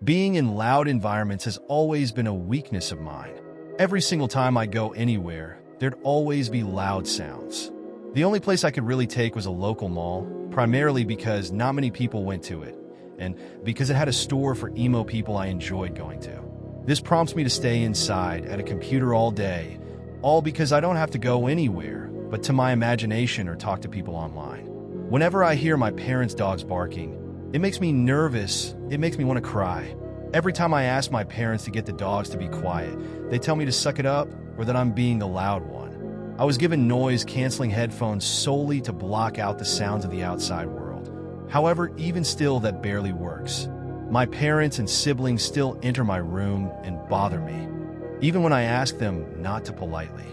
Being in loud environments has always been a weakness of mine. Every single time I go anywhere, there'd always be loud sounds. The only place I could really take was a local mall, primarily because not many people went to it, and because it had a store for emo people I enjoyed going to. This prompts me to stay inside at a computer all day, all because I don't have to go anywhere but to my imagination or talk to people online. Whenever I hear my parents' dogs barking, it makes me nervous. It makes me want to cry. Every time I ask my parents to get the dogs to be quiet, they tell me to suck it up or that I'm being the loud one. I was given noise-canceling headphones solely to block out the sounds of the outside world. However, even still, that barely works. My parents and siblings still enter my room and bother me, even when I ask them not to politely.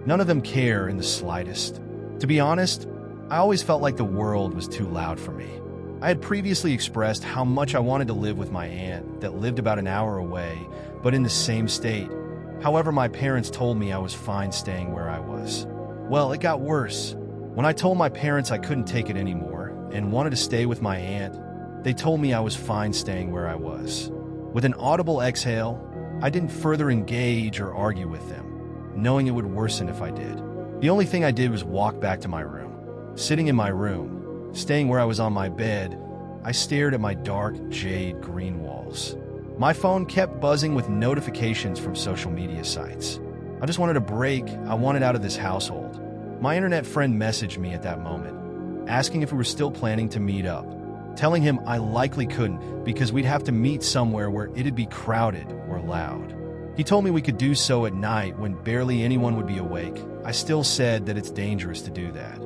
None of them care in the slightest. To be honest, I always felt like the world was too loud for me. I had previously expressed how much I wanted to live with my aunt that lived about an hour away, but in the same state. However, my parents told me I was fine staying where I was. Well, it got worse. When I told my parents I couldn't take it anymore and wanted to stay with my aunt, they told me I was fine staying where I was. With an audible exhale, I didn't further engage or argue with them, knowing it would worsen if I did. The only thing I did was walk back to my room. Sitting in my room, staying where I was on my bed, I stared at my dark jade green walls. My phone kept buzzing with notifications from social media sites. I just wanted a break. I wanted out of this household. My internet friend messaged me at that moment, asking if we were still planning to meet up, telling him I likely couldn't because we'd have to meet somewhere where it'd be crowded or loud. He told me we could do so at night when barely anyone would be awake. I still said that it's dangerous to do that.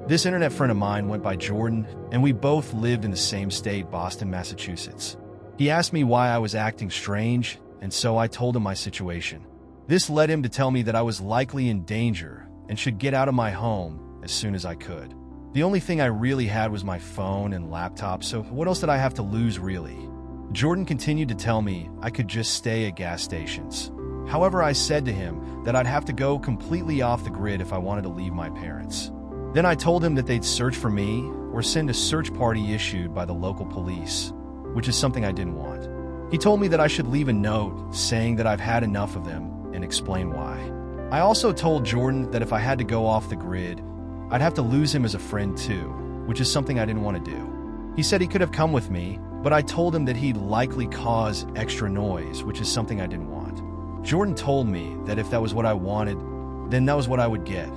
This internet friend of mine went by Jordan, and we both lived in the same state, Boston, Massachusetts. He asked me why I was acting strange, and so I told him my situation. This led him to tell me that I was likely in danger and should get out of my home as soon as I could. The only thing I really had was my phone and laptop, so what else did I have to lose, really? Jordan continued to tell me I could just stay at gas stations. However, I said to him that I'd have to go completely off the grid if I wanted to leave my parents. Then I told him that they'd search for me or send a search party issued by the local police, which is something I didn't want. He told me that I should leave a note saying that I've had enough of them and explain why. I also told Jordan that if I had to go off the grid, I'd have to lose him as a friend too, which is something I didn't want to do. He said he could have come with me, but I told him that he'd likely cause extra noise, which is something I didn't want. Jordan told me that if that was what I wanted, then that was what I would get.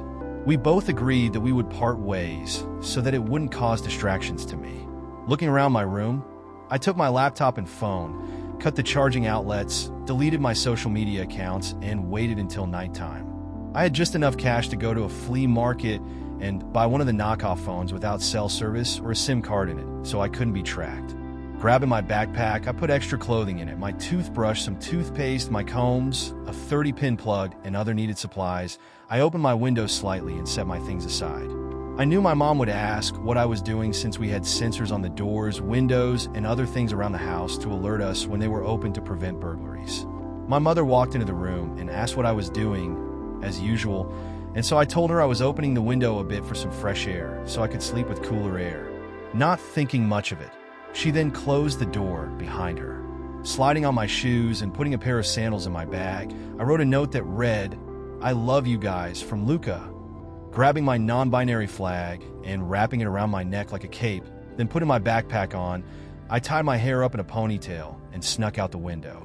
We both agreed that we would part ways so that it wouldn't cause distractions to me. Looking around my room, I took my laptop and phone, cut the charging outlets, deleted my social media accounts, and waited until nighttime. I had just enough cash to go to a flea market and buy one of the knockoff phones without cell service or a SIM card in it, so I couldn't be tracked. Grabbing my backpack, I put extra clothing in it, my toothbrush, some toothpaste, my combs, a 30-pin plug, and other needed supplies. I opened my window slightly and set my things aside. I knew my mom would ask what I was doing since we had sensors on the doors, windows, and other things around the house to alert us when they were open to prevent burglaries. My mother walked into the room and asked what I was doing, as usual, and so I told her I was opening the window a bit for some fresh air so I could sleep with cooler air. Not thinking much of it, she then closed the door behind her. Sliding on my shoes and putting a pair of sandals in my bag, I wrote a note that read, "I love you guys, from Luca." Grabbing my non-binary flag and wrapping it around my neck like a cape, then putting my backpack on, I tied my hair up in a ponytail and snuck out the window.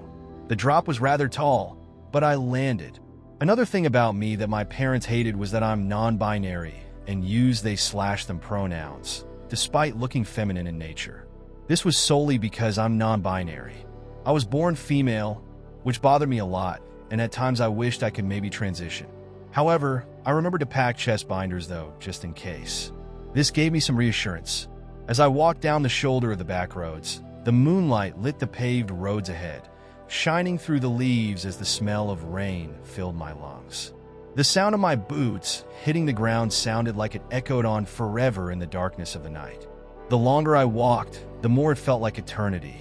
The drop was rather tall, but I landed. Another thing about me that my parents hated was that I'm non-binary and use they/them pronouns, despite looking feminine in nature. This was solely because I'm non-binary. I was born female, which bothered me a lot, and at times I wished I could maybe transition. However, I remembered to pack chest binders though, just in case. This gave me some reassurance. As I walked down the shoulder of the back roads, the moonlight lit the paved roads ahead, shining through the leaves as the smell of rain filled my lungs. The sound of my boots hitting the ground sounded like it echoed on forever in the darkness of the night. The longer I walked, the more it felt like eternity.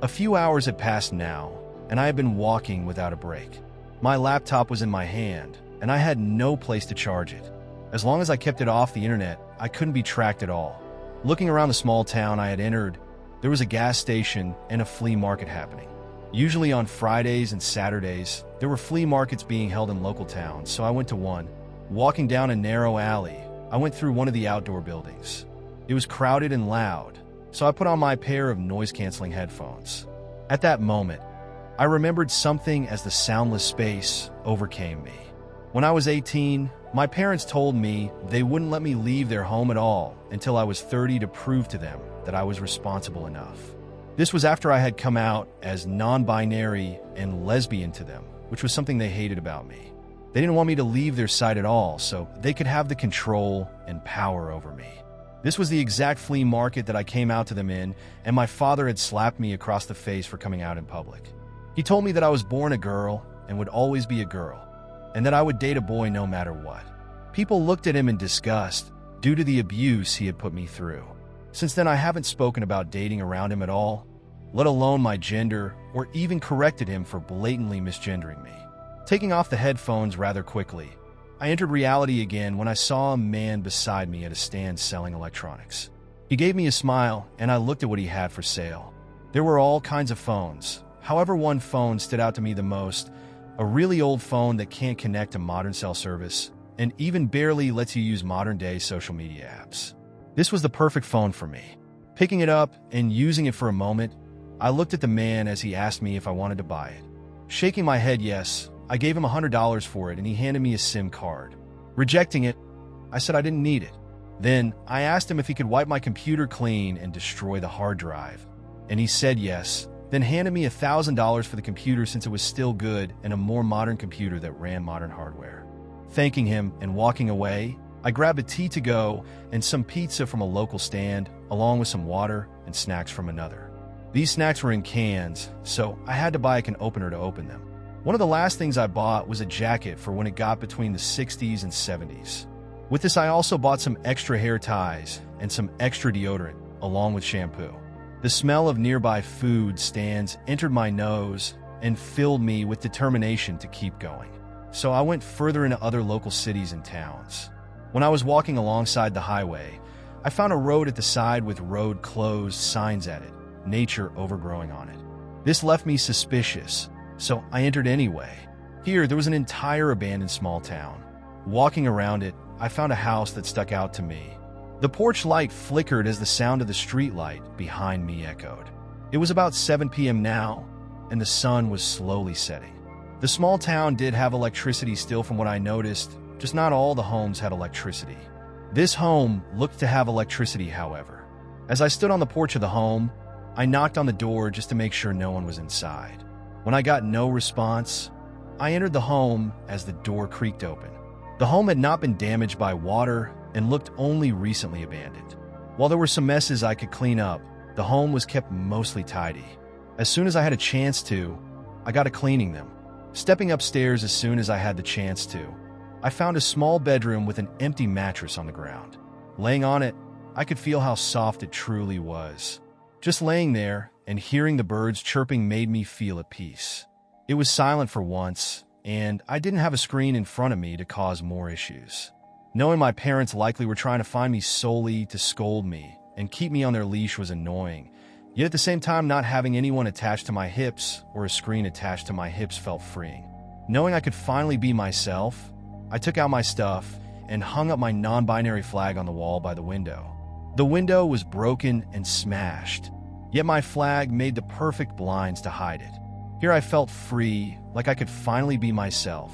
A few hours had passed now, and I had been walking without a break. My laptop was in my hand, and I had no place to charge it. As long as I kept it off the internet, I couldn't be tracked at all. Looking around the small town I had entered, there was a gas station and a flea market happening. Usually on Fridays and Saturdays, there were flea markets being held in local towns, so I went to one. Walking down a narrow alley, I went through one of the outdoor buildings. It was crowded and loud, so I put on my pair of noise-canceling headphones. At that moment, I remembered something as the soundless space overcame me. When I was 18, my parents told me they wouldn't let me leave their home at all until I was 30 to prove to them that I was responsible enough. This was after I had come out as non-binary and lesbian to them, which was something they hated about me. They didn't want me to leave their side at all, so they could have the control and power over me. This was the exact flea market that I came out to them in, and my father had slapped me across the face for coming out in public. He told me that I was born a girl and would always be a girl, and that I would date a boy no matter what. People looked at him in disgust due to the abuse he had put me through. Since then, I haven't spoken about dating around him at all, let alone my gender, or even corrected him for blatantly misgendering me. Taking off the headphones rather quickly, I entered reality again when I saw a man beside me at a stand selling electronics. He gave me a smile, and I looked at what he had for sale. There were all kinds of phones. However, one phone stood out to me the most, a really old phone that can't connect to modern cell service, and even barely lets you use modern-day social media apps. This was the perfect phone for me. Picking it up and using it for a moment, I looked at the man as he asked me if I wanted to buy it. Shaking my head yes, I gave him $100 for it, and he handed me a SIM card. Rejecting it, I said I didn't need it. Then, I asked him if he could wipe my computer clean and destroy the hard drive, and he said yes, then handed me $1,000 for the computer since it was still good and a more modern computer that ran modern hardware. Thanking him and walking away, I grabbed a tea to go and some pizza from a local stand, along with some water and snacks from another. These snacks were in cans, so I had to buy a can opener to open them. One of the last things I bought was a jacket for when it got between the 60s and 70s. With this, I also bought some extra hair ties and some extra deodorant, along with shampoo. The smell of nearby food stands entered my nose and filled me with determination to keep going. So I went further into other local cities and towns. When I was walking alongside the highway, I found a road at the side with "road closed" signs at it, nature overgrowing on it. This left me suspicious, so I entered anyway. Here, there was an entire abandoned small town. Walking around it, I found a house that stuck out to me. The porch light flickered as the sound of the street light behind me echoed. It was about 7 p.m. now, and the sun was slowly setting. The small town did have electricity still from what I noticed, just not all the homes had electricity. This home looked to have electricity, however. As I stood on the porch of the home, I knocked on the door just to make sure no one was inside. When I got no response, I entered the home as the door creaked open. The home had not been damaged by water and looked only recently abandoned. While there were some messes I could clean up, the home was kept mostly tidy. As soon as I had a chance to, I got to cleaning them. Stepping upstairs as soon as I had the chance to, I found a small bedroom with an empty mattress on the ground. Laying on it, I could feel how soft it truly was. Just laying there and hearing the birds chirping made me feel at peace. It was silent for once, and I didn't have a screen in front of me to cause more issues. Knowing my parents likely were trying to find me solely to scold me and keep me on their leash was annoying, yet at the same time not having anyone attached to my hips or a screen attached to my hips felt freeing. Knowing I could finally be myself, I took out my stuff and hung up my non-binary flag on the wall by the window. The window was broken and smashed, yet my flag made the perfect blinds to hide it. Here I felt free, like I could finally be myself.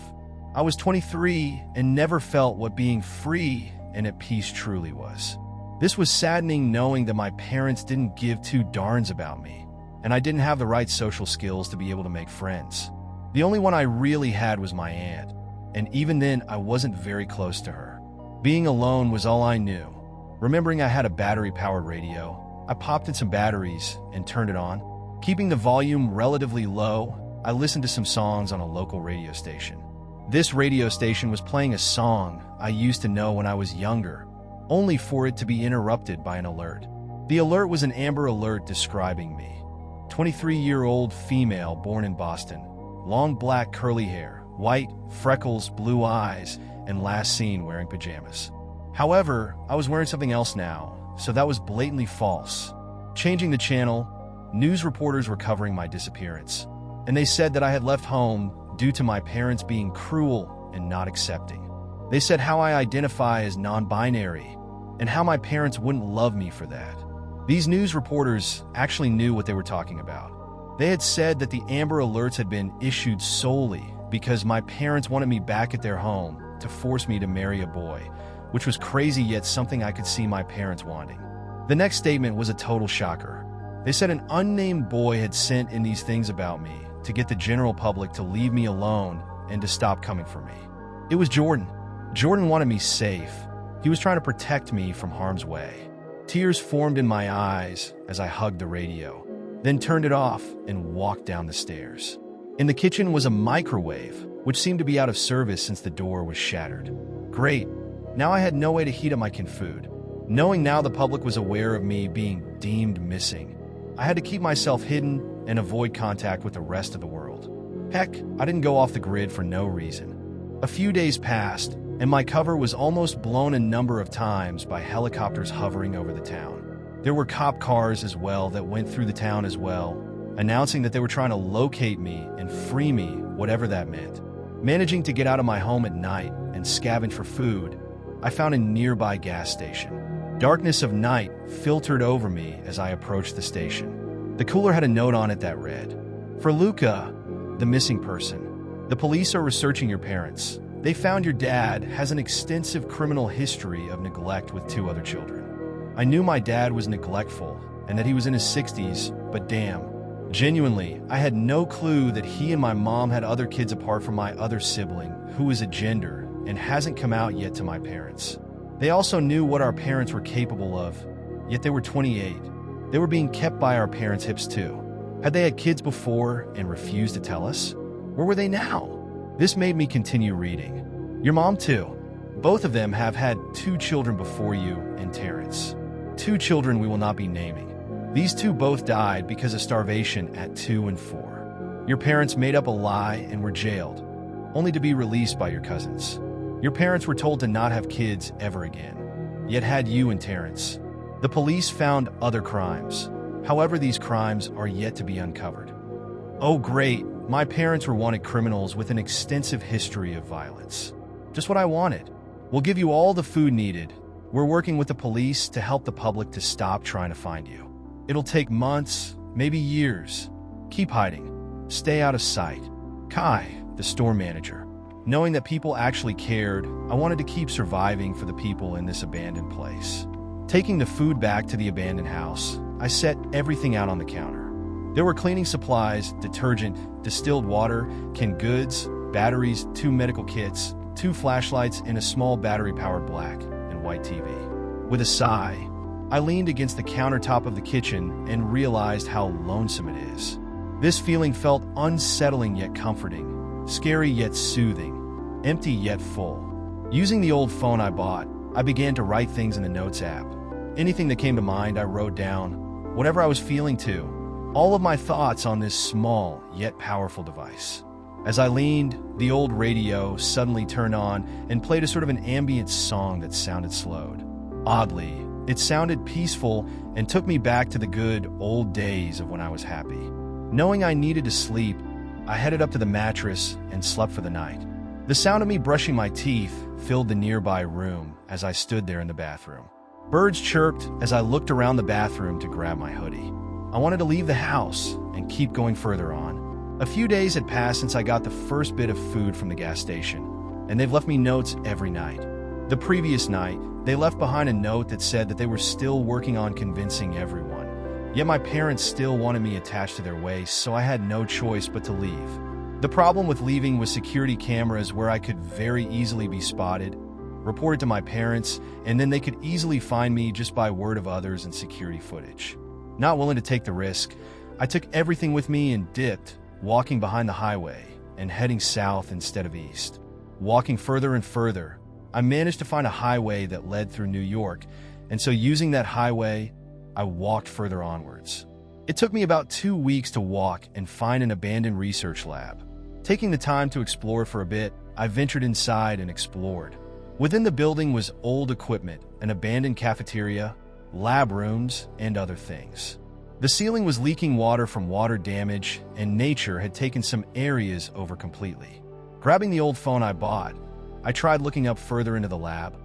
I was 23 and never felt what being free and at peace truly was. This was saddening knowing that my parents didn't give two darns about me, and I didn't have the right social skills to be able to make friends. The only one I really had was my aunt, and even then I wasn't very close to her. Being alone was all I knew. Remembering I had a battery-powered radio, I popped in some batteries and turned it on. Keeping the volume relatively low, I listened to some songs on a local radio station. This radio station was playing a song I used to know when I was younger, only for it to be interrupted by an alert. The alert was an Amber Alert describing me. 23-year-old female born in Boston, long black curly hair, white, freckles, blue eyes, and last seen wearing pajamas. However, I was wearing something else now, so that was blatantly false. Changing the channel, news reporters were covering my disappearance. and they said that I had left home due to my parents being cruel and not accepting. They said how I identify as non-binary and how my parents wouldn't love me for that. These news reporters actually knew what they were talking about. They had said that the Amber Alerts had been issued solely because my parents wanted me back at their home to force me to marry a boy, which was crazy yet something I could see my parents wanting. The next statement was a total shocker. They said an unnamed boy had sent in these things about me to get the general public to leave me alone and to stop coming for me. It was Jordan. Jordan wanted me safe. He was trying to protect me from harm's way. Tears formed in my eyes as I hugged the radio, then turned it off and walked down the stairs. In the kitchen was a microwave, which seemed to be out of service since the door was shattered. Great. Now I had no way to heat up my canned food. Knowing now the public was aware of me being deemed missing, I had to keep myself hidden and avoid contact with the rest of the world. Heck, I didn't go off the grid for no reason. A few days passed, and my cover was almost blown a number of times by helicopters hovering over the town. There were cop cars as well that went through the town as well, announcing that they were trying to locate me and free me, whatever that meant. Managing to get out of my home at night and scavenge for food, I found a nearby gas station. Darkness of night filtered over me as I approached the station. The cooler had a note on it that read, "For Luca, the missing person. The police are researching your parents. They found your dad has an extensive criminal history of neglect with 2 other children." I knew my dad was neglectful and that he was in his 60s, but damn. Genuinely, I had no clue that he and my mom had other kids apart from my other sibling, who is a gender and hasn't come out yet to my parents. They also knew what our parents were capable of, yet they were 28. They were being kept by our parents' hips too. Had they had kids before and refused to tell us? Where were they now? This made me continue reading. Your mom too. Both of them have had 2 children before you and Terrence. 2 children we will not be naming. These 2 both died because of starvation at 2 and 4. Your parents made up a lie and were jailed, only to be released by your cousins. Your parents were told to not have kids ever again, yet had you and Terrence. The police found other crimes. However, these crimes are yet to be uncovered. Oh great, my parents were wanted criminals with an extensive history of violence. Just what I wanted. We'll give you all the food needed. We're working with the police to help the public to stop trying to find you. It'll take months, maybe years. Keep hiding. Stay out of sight. Kai, the store manager. Knowing that people actually cared, I wanted to keep surviving for the people in this abandoned place. Taking the food back to the abandoned house, I set everything out on the counter. There were cleaning supplies, detergent, distilled water, canned goods, batteries, 2 medical kits, 2 flashlights, and a small battery-powered black and white TV. With a sigh, I leaned against the countertop of the kitchen and realized how lonesome it is. This feeling felt unsettling yet comforting, scary yet soothing, empty yet full. Using the old phone I bought, I began to write things in the Notes app. Anything that came to mind, I wrote down, whatever I was feeling too, all of my thoughts on this small yet powerful device. As I leaned, the old radio suddenly turned on and played a sort of an ambience song that sounded slowed. Oddly, it sounded peaceful and took me back to the good old days of when I was happy. Knowing I needed to sleep, I headed up to the mattress and slept for the night. The sound of me brushing my teeth filled the nearby room as I stood there in the bathroom. Birds chirped as I looked around the bathroom to grab my hoodie. I wanted to leave the house and keep going further on. A few days had passed since I got the first bit of food from the gas station, and they've left me notes every night. The previous night, they left behind a note that said that they were still working on convincing everyone. Yet my parents still wanted me attached to their waist, so I had no choice but to leave. The problem with leaving was security cameras where I could very easily be spotted, reported to my parents, and then they could easily find me just by word of others and security footage. Not willing to take the risk, I took everything with me and dipped, walking behind the highway and heading south instead of east. Walking further and further, I managed to find a highway that led through New York, and so using that highway, I walked further onwards. It took me about 2 weeks to walk and find an abandoned research lab. Taking the time to explore for a bit, I ventured inside and explored. Within the building was old equipment, an abandoned cafeteria, lab rooms, and other things. The ceiling was leaking water from water damage, and nature had taken some areas over completely. Grabbing the old phone I bought, I tried looking up further into the lab,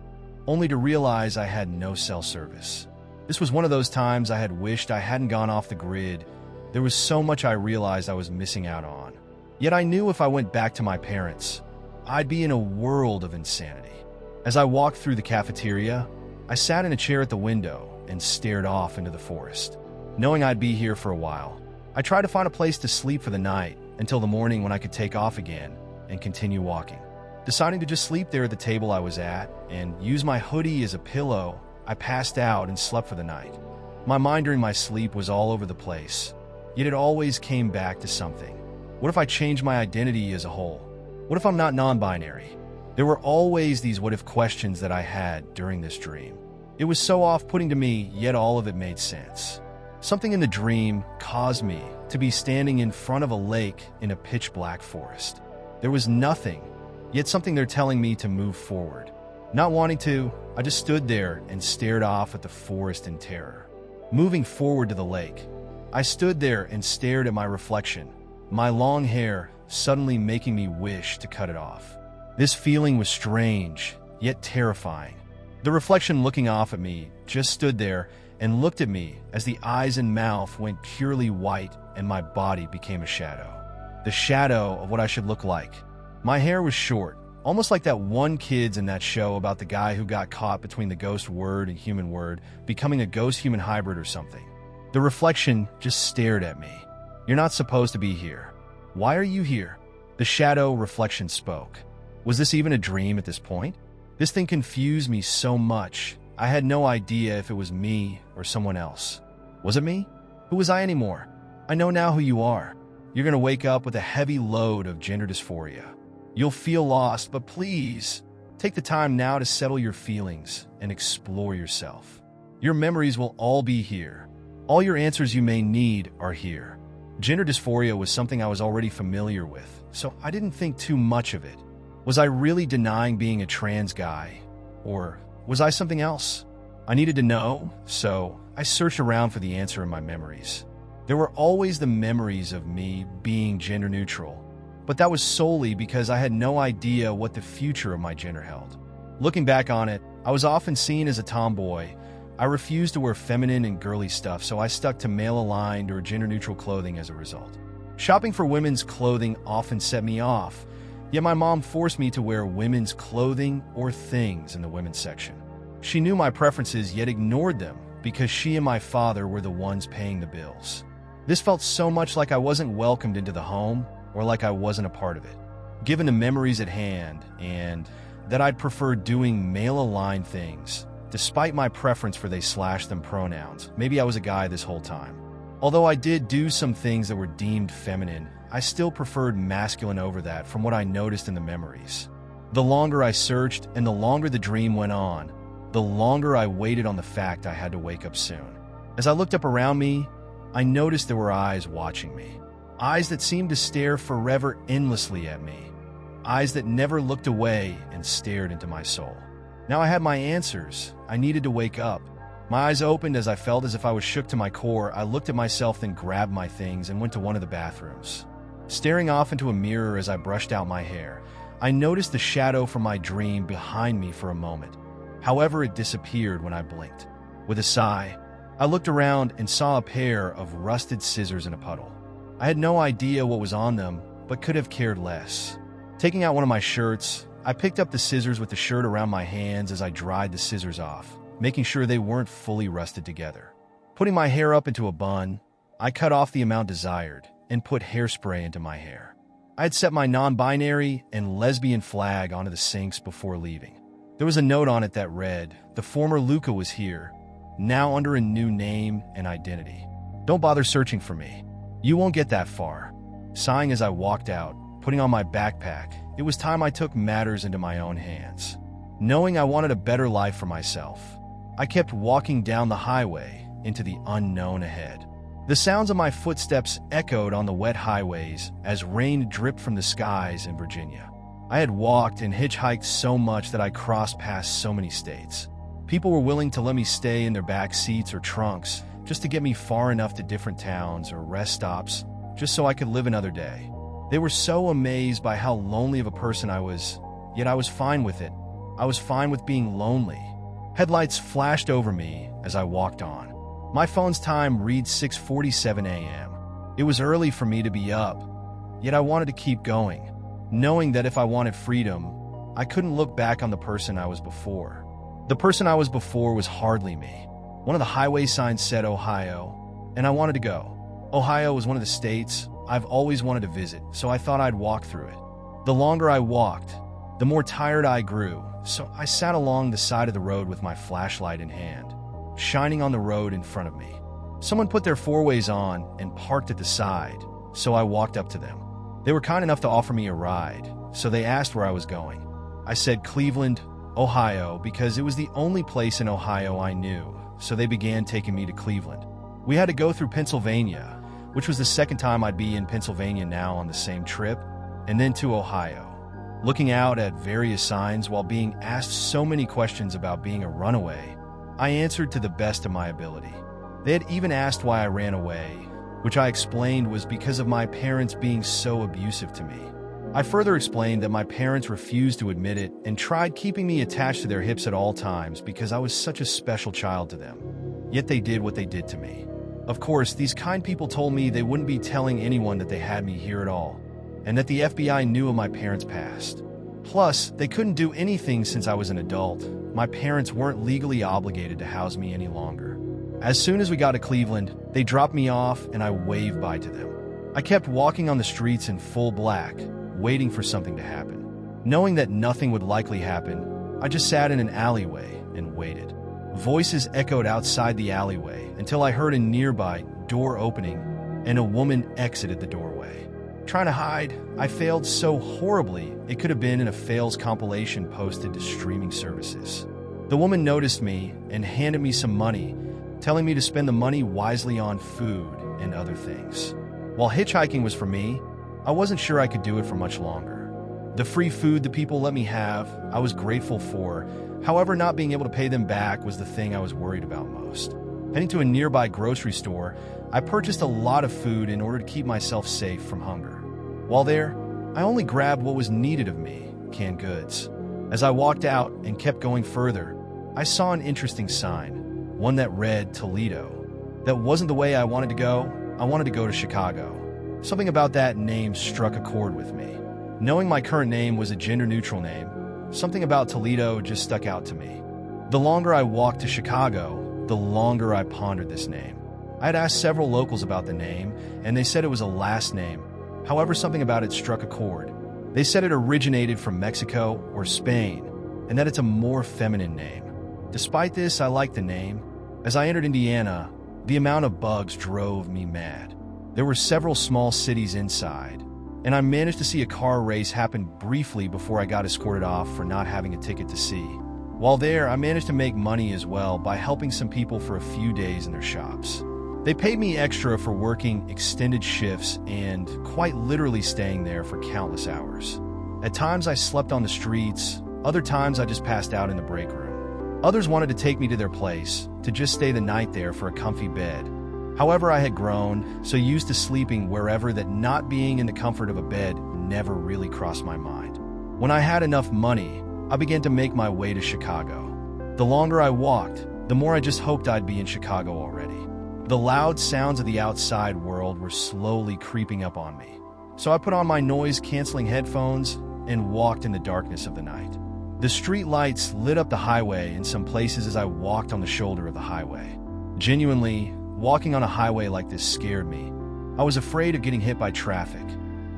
only to realize I had no cell service. This was one of those times I had wished I hadn't gone off the grid. There was so much I realized I was missing out on. Yet I knew if I went back to my parents, I'd be in a world of insanity. As I walked through the cafeteria, I sat in a chair at the window and stared off into the forest. Knowing I'd be here for a while, I tried to find a place to sleep for the night until the morning when I could take off again and continue walking. Deciding to just sleep there at the table I was at and use my hoodie as a pillow, I passed out and slept for the night. My mind during my sleep was all over the place, yet it always came back to something. What if I changed my identity as a whole? What if I'm not non-binary? There were always these what-if questions that I had during this dream. It was so off-putting to me, yet all of it made sense. Something in the dream caused me to be standing in front of a lake in a pitch-black forest. There was nothing, yet something there telling me to move forward. Not wanting to, I just stood there and stared off at the forest in terror. Moving forward to the lake, I stood there and stared at my reflection, my long hair suddenly making me wish to cut it off. This feeling was strange, yet terrifying. The reflection looking off at me just stood there and looked at me as the eyes and mouth went purely white and my body became a shadow. The shadow of what I should look like. My hair was short, almost like that one kid's in that show about the guy who got caught between the ghost word and human word, becoming a ghost-human hybrid or something. The reflection just stared at me. You're not supposed to be here. Why are you here? The shadow reflection spoke. Was this even a dream at this point? This thing confused me so much. I had no idea if it was me or someone else. Was it me? Who was I anymore? I know now who you are. You're going to wake up with a heavy load of gender dysphoria. You'll feel lost, but please, take the time now to settle your feelings and explore yourself. Your memories will all be here. All your answers you may need are here. Gender dysphoria was something I was already familiar with, so I didn't think too much of it. Was I really denying being a trans guy? Or was I something else? I needed to know, so I searched around for the answer in my memories. There were always the memories of me being gender neutral, but that was solely because I had no idea what the future of my gender held. Looking back on it, I was often seen as a tomboy. I refused to wear feminine and girly stuff, so I stuck to male-aligned or gender-neutral clothing as a result. Shopping for women's clothing often set me off, yet my mom forced me to wear women's clothing or things in the women's section. She knew my preferences yet ignored them because she and my father were the ones paying the bills. This felt so much like I wasn't welcomed into the home or like I wasn't a part of it. Given the memories at hand and that I'd prefer doing male-aligned things, despite my preference for they/them pronouns. Maybe I was a guy this whole time. Although I did do some things that were deemed feminine, I still preferred masculine over that from what I noticed in the memories. The longer I searched and the longer the dream went on, the longer I waited on the fact I had to wake up soon. As I looked up around me, I noticed there were eyes watching me. Eyes that seemed to stare forever endlessly at me. Eyes that never looked away and stared into my soul. Now I had my answers. I needed to wake up. My eyes opened as I felt as if I was shook to my core. I looked at myself, then grabbed my things and went to one of the bathrooms. Staring off into a mirror as I brushed out my hair, I noticed the shadow from my dream behind me for a moment. However, it disappeared when I blinked. With a sigh, I looked around and saw a pair of rusted scissors in a puddle. I had no idea what was on them, but could have cared less. Taking out one of my shirts, I picked up the scissors with the shirt around my hands as I dried the scissors off, making sure they weren't fully rusted together. Putting my hair up into a bun, I cut off the amount desired and put hairspray into my hair. I had set my non-binary and lesbian flag onto the sinks before leaving. There was a note on it that read, "The former Luca was here, now under a new name and identity. Don't bother searching for me. You won't get that far." Sighing as I walked out, putting on my backpack, it was time I took matters into my own hands. Knowing I wanted a better life for myself, I kept walking down the highway into the unknown ahead. The sounds of my footsteps echoed on the wet highways as rain dripped from the skies in Virginia. I had walked and hitchhiked so much that I crossed past so many states. People were willing to let me stay in their back seats or trunks, just to get me far enough to different towns or rest stops, just so I could live another day. They were so amazed by how lonely of a person I was, yet I was fine with it. I was fine with being lonely. Headlights flashed over me as I walked on. My phone's time reads 6:47 a.m. It was early for me to be up, yet I wanted to keep going, knowing that if I wanted freedom, I couldn't look back on the person I was before. The person I was before was hardly me. One of the highway signs said Ohio, and I wanted to go. Ohio was one of the states I've always wanted to visit, so I thought I'd walk through it. The longer I walked, the more tired I grew, so I sat along the side of the road with my flashlight in hand, shining on the road in front of me. Someone put their four-ways on and parked at the side, so I walked up to them. They were kind enough to offer me a ride, so they asked where I was going. I said Cleveland, Ohio, because it was the only place in Ohio I knew, so they began taking me to Cleveland. We had to go through Pennsylvania, which was the second time I'd be in Pennsylvania now on the same trip, and then to Ohio. Looking out at various signs while being asked so many questions about being a runaway, I answered to the best of my ability. They had even asked why I ran away, which I explained was because of my parents being so abusive to me. I further explained that my parents refused to admit it and tried keeping me attached to their hips at all times because I was such a special child to them. Yet they did what they did to me. Of course, these kind people told me they wouldn't be telling anyone that they had me here at all, and that the FBI knew of my parents' past. Plus, they couldn't do anything since I was an adult. My parents weren't legally obligated to house me any longer. As soon as we got to Cleveland, they dropped me off and I waved bye to them. I kept walking on the streets in full black, waiting for something to happen. Knowing that nothing would likely happen, I just sat in an alleyway and waited. Voices echoed outside the alleyway until I heard a nearby door opening and a woman exited the doorway. Trying to hide, I failed so horribly it could have been in a fails compilation posted to streaming services. The woman noticed me and handed me some money, telling me to spend the money wisely on food and other things. While hitchhiking was for me, I wasn't sure I could do it for much longer. The free food the people let me have, I was grateful for. However, not being able to pay them back was the thing I was worried about most. Heading to a nearby grocery store, I purchased a lot of food in order to keep myself safe from hunger. While there, I only grabbed what was needed of me, canned goods. As I walked out and kept going further, I saw an interesting sign, one that read Toledo. That wasn't the way I wanted to go. I wanted to go to Chicago. Something about that name struck a chord with me. Knowing my current name was a gender-neutral name, something about Toledo just stuck out to me. The longer I walked to Chicago, the longer I pondered this name. I had asked several locals about the name, and they said it was a last name. However, something about it struck a chord. They said it originated from Mexico or Spain, and that it's a more feminine name. Despite this, I liked the name. As I entered Indiana, the amount of bugs drove me mad. There were several small cities inside, and I managed to see a car race happen briefly before I got escorted off for not having a ticket to see. While there, I managed to make money as well by helping some people for a few days in their shops. They paid me extra for working extended shifts and quite literally staying there for countless hours. At times I slept on the streets, other times I just passed out in the break room. Others wanted to take me to their place, to just stay the night there for a comfy bed. However, I had grown so used to sleeping wherever that not being in the comfort of a bed never really crossed my mind. When I had enough money, I began to make my way to Chicago. The longer I walked, the more I just hoped I'd be in Chicago already. The loud sounds of the outside world were slowly creeping up on me. So I put on my noise-canceling headphones and walked in the darkness of the night. The street lights lit up the highway in some places as I walked on the shoulder of the highway. Genuinely, walking on a highway like this scared me. I was afraid of getting hit by traffic.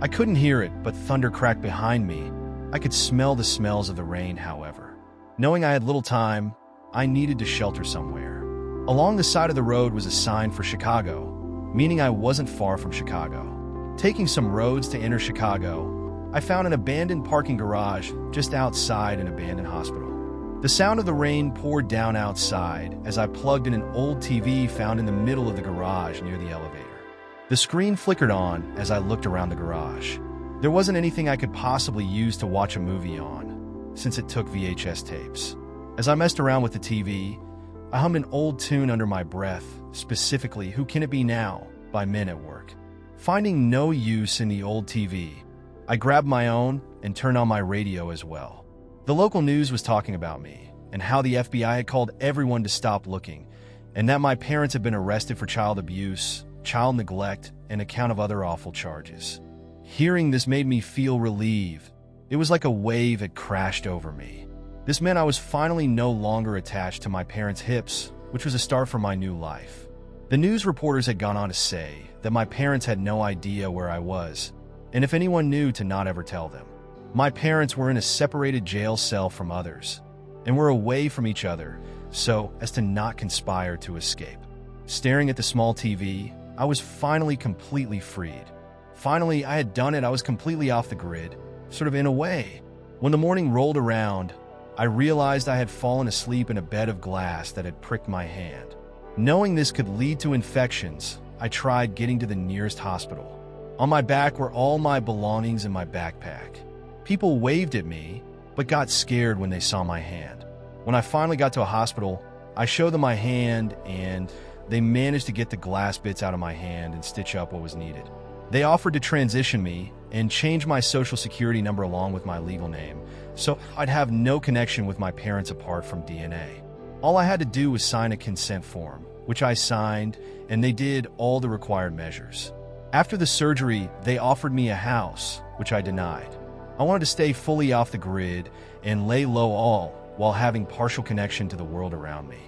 I couldn't hear it, but thunder cracked behind me. I could smell the smells of the rain, however. Knowing I had little time, I needed to shelter somewhere. Along the side of the road was a sign for Chicago, meaning I wasn't far from Chicago. Taking some roads to enter Chicago, I found an abandoned parking garage just outside an abandoned hospital. The sound of the rain poured down outside as I plugged in an old TV found in the middle of the garage near the elevator. The screen flickered on as I looked around the garage. There wasn't anything I could possibly use to watch a movie on, since it took VHS tapes. As I messed around with the TV, I hummed an old tune under my breath, specifically Who Can It Be Now by Men at Work. Finding no use in the old TV, I grabbed my own and turned on my radio as well. The local news was talking about me and how the FBI had called everyone to stop looking, and that my parents had been arrested for child abuse, child neglect, and a count of other awful charges. Hearing this made me feel relieved. It was like a wave had crashed over me. This meant I was finally no longer attached to my parents' hips, which was a start for my new life. The news reporters had gone on to say that my parents had no idea where I was, and if anyone knew, to not ever tell them. My parents were in a separated jail cell from others, and were away from each other so as to not conspire to escape. Staring at the small TV, I was finally completely freed. Finally, I had done it. I was completely off the grid, sort of in a way. When the morning rolled around, I realized I had fallen asleep in a bed of glass that had pricked my hand. Knowing this could lead to infections, I tried getting to the nearest hospital. On my back were all my belongings in my backpack. People waved at me, but got scared when they saw my hand. When I finally got to a hospital, I showed them my hand, and they managed to get the glass bits out of my hand and stitch up what was needed. They offered to transition me and change my social security number along with my legal name, so I'd have no connection with my parents apart from DNA. All I had to do was sign a consent form, which I signed, and they did all the required measures. After the surgery, they offered me a house, which I denied. I wanted to stay fully off the grid and lay low all while having partial connection to the world around me.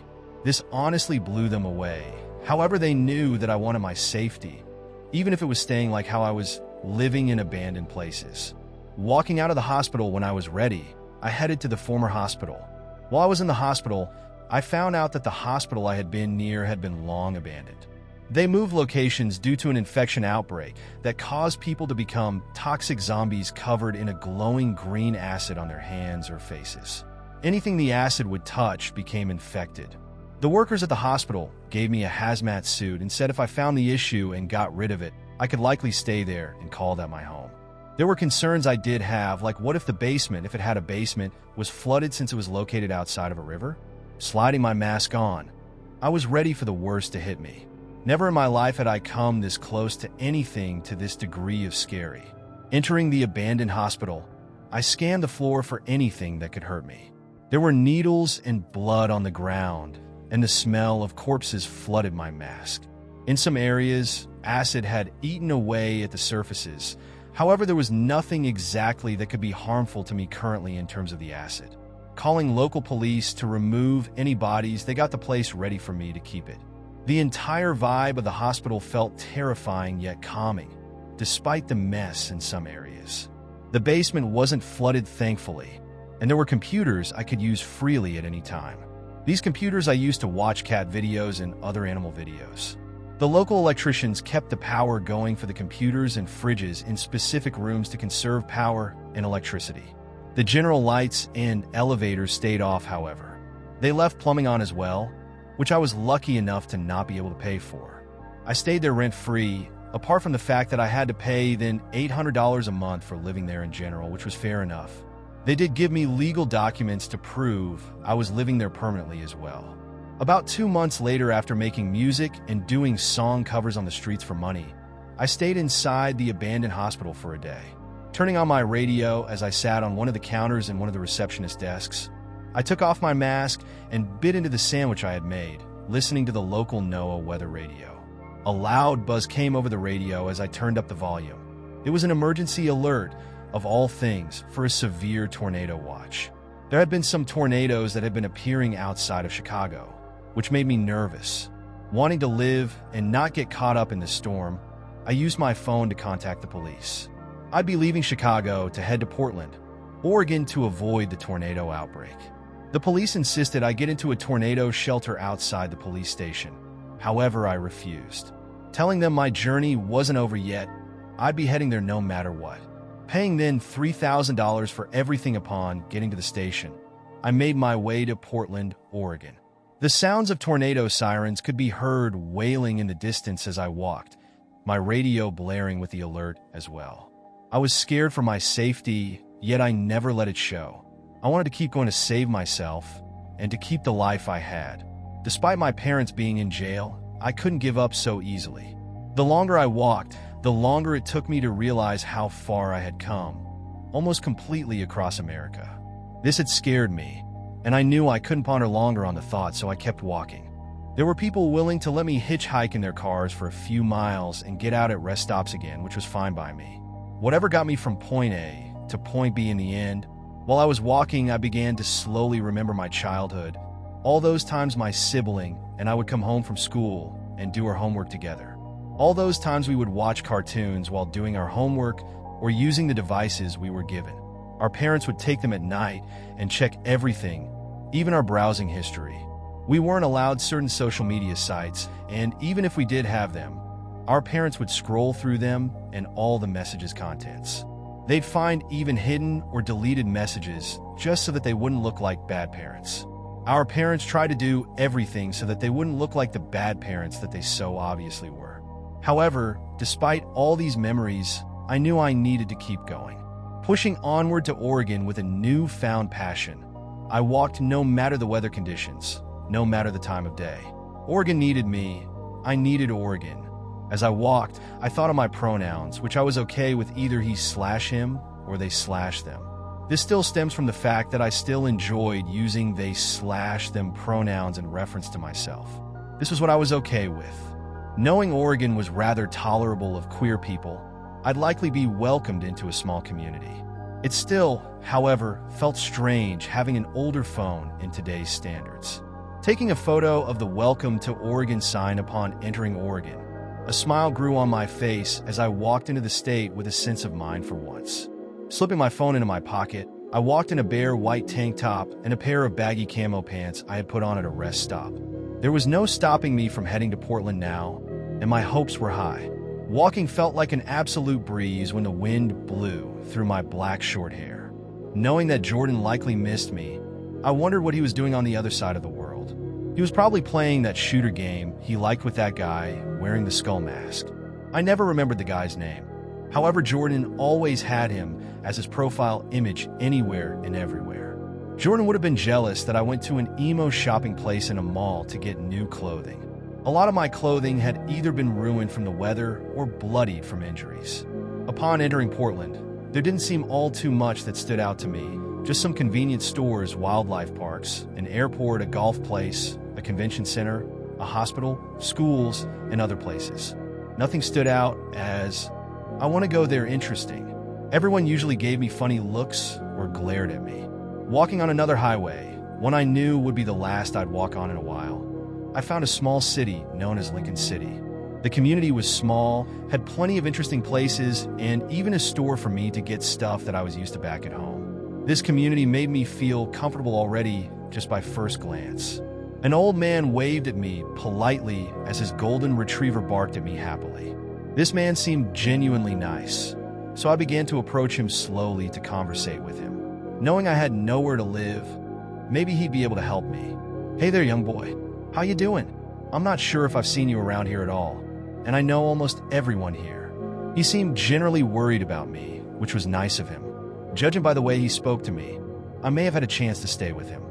This honestly blew them away. However, they knew that I wanted my safety, even if it was staying like how I was living in abandoned places. Walking out of the hospital when I was ready, I headed to the former hospital. While I was in the hospital, I found out that the hospital I had been near had been long abandoned. They moved locations due to an infection outbreak that caused people to become toxic zombies covered in a glowing green acid on their hands or faces. Anything the acid would touch became infected. The workers at the hospital gave me a hazmat suit and said if I found the issue and got rid of it, I could likely stay there and call that my home. There were concerns I did have, like what if the basement, if it had a basement, was flooded since it was located outside of a river? Sliding my mask on, I was ready for the worst to hit me. Never in my life had I come this close to anything to this degree of scary. Entering the abandoned hospital, I scanned the floor for anything that could hurt me. There were needles and blood on the ground, and the smell of corpses flooded my mask. In some areas, acid had eaten away at the surfaces. However, there was nothing exactly that could be harmful to me currently in terms of the acid. Calling local police to remove any bodies, they got the place ready for me to keep it. The entire vibe of the hospital felt terrifying yet calming, despite the mess in some areas. The basement wasn't flooded, thankfully, and there were computers I could use freely at any time. These computers I used to watch cat videos and other animal videos. The local electricians kept the power going for the computers and fridges in specific rooms to conserve power and electricity. The general lights and elevators stayed off, however. They left plumbing on as well, which I was lucky enough to not be able to pay for. I stayed there rent-free, apart from the fact that I had to pay then $800 a month for living there in general, which was fair enough. They did give me legal documents to prove I was living there permanently as well. About 2 months later, after making music and doing song covers on the streets for money, I stayed inside the abandoned hospital for a day. Turning on my radio as I sat on one of the counters in one of the receptionist desks, I took off my mask and bit into the sandwich I had made, listening to the local NOAA weather radio. A loud buzz came over the radio as I turned up the volume. It was an emergency alert, of all things, for a severe tornado watch. There had been some tornadoes that had been appearing outside of Chicago, which made me nervous. Wanting to live and not get caught up in the storm, I used my phone to contact the police. I'd be leaving Chicago to head to Portland, Oregon to avoid the tornado outbreak. The police insisted I get into a tornado shelter outside the police station. However, I refused. Telling them my journey wasn't over yet, I'd be heading there no matter what. Paying then $3,000 for everything upon getting to the station, I made my way to Portland, Oregon. The sounds of tornado sirens could be heard wailing in the distance as I walked, my radio blaring with the alert as well. I was scared for my safety, yet I never let it show. I wanted to keep going to save myself and to keep the life I had. Despite my parents being in jail, I couldn't give up so easily. The longer I walked, the longer it took me to realize how far I had come, almost completely across America. This had scared me, and I knew I couldn't ponder longer on the thought, so I kept walking. There were people willing to let me hitchhike in their cars for a few miles and get out at rest stops again, which was fine by me. Whatever got me from point A to point B in the end, while I was walking, I began to slowly remember my childhood, all those times my sibling and I would come home from school and do our homework together. All those times we would watch cartoons while doing our homework or using the devices we were given. Our parents would take them at night and check everything, even our browsing history. We weren't allowed certain social media sites, and even if we did have them, our parents would scroll through them and all the messages' contents. They'd find even hidden or deleted messages just so that they wouldn't look like bad parents. Our parents tried to do everything so that they wouldn't look like the bad parents that they so obviously were. However, despite all these memories, I knew I needed to keep going. Pushing onward to Oregon with a newfound passion, I walked no matter the weather conditions, no matter the time of day. Oregon needed me. I needed Oregon. As I walked, I thought of my pronouns, which I was okay with either he/him or they/them. This still stems from the fact that I still enjoyed using they/them pronouns in reference to myself. This was what I was okay with. Knowing Oregon was rather tolerable of queer people, I'd likely be welcomed into a small community. It still, however, felt strange having an older phone in today's standards. Taking a photo of the Welcome to Oregon sign upon entering Oregon, a smile grew on my face as I walked into the state with a sense of mind for once. Slipping my phone into my pocket, I walked in a bare white tank top and a pair of baggy camo pants I had put on at a rest stop. There was no stopping me from heading to Portland now, and my hopes were high. Walking felt like an absolute breeze when the wind blew through my black short hair. Knowing that Jordan likely missed me, I wondered what he was doing on the other side of the world. He was probably playing that shooter game he liked with that guy wearing the skull mask. I never remembered the guy's name. However, Jordan always had him as his profile image anywhere and everywhere. Jordan would have been jealous that I went to an emo shopping place in a mall to get new clothing. A lot of my clothing had either been ruined from the weather or bloodied from injuries. Upon entering Portland, there didn't seem all too much that stood out to me. Just some convenience stores, wildlife parks, an airport, a golf place, a convention center, a hospital, schools, and other places. Nothing stood out as, I want to go there interesting. Everyone usually gave me funny looks or glared at me. Walking on another highway, one I knew would be the last I'd walk on in a while, I found a small city known as Lincoln City. The community was small, had plenty of interesting places, and even a store for me to get stuff that I was used to back at home. This community made me feel comfortable already just by first glance. An old man waved at me politely as his golden retriever barked at me happily. This man seemed genuinely nice, so I began to approach him slowly to conversate with him. Knowing I had nowhere to live, maybe he'd be able to help me. Hey there, young boy. How you doing? I'm not sure if I've seen you around here at all, and I know almost everyone here. He seemed generally worried about me, which was nice of him. Judging by the way he spoke to me, I may have had a chance to stay with him.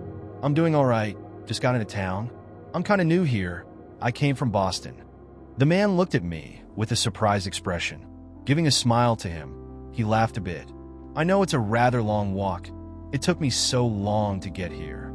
I'm doing all right, just got into town. I'm kind of new here. I came from Boston. The man looked at me with a surprised expression. Giving a smile to him, he laughed a bit. I know it's a rather long walk. It took me so long to get here.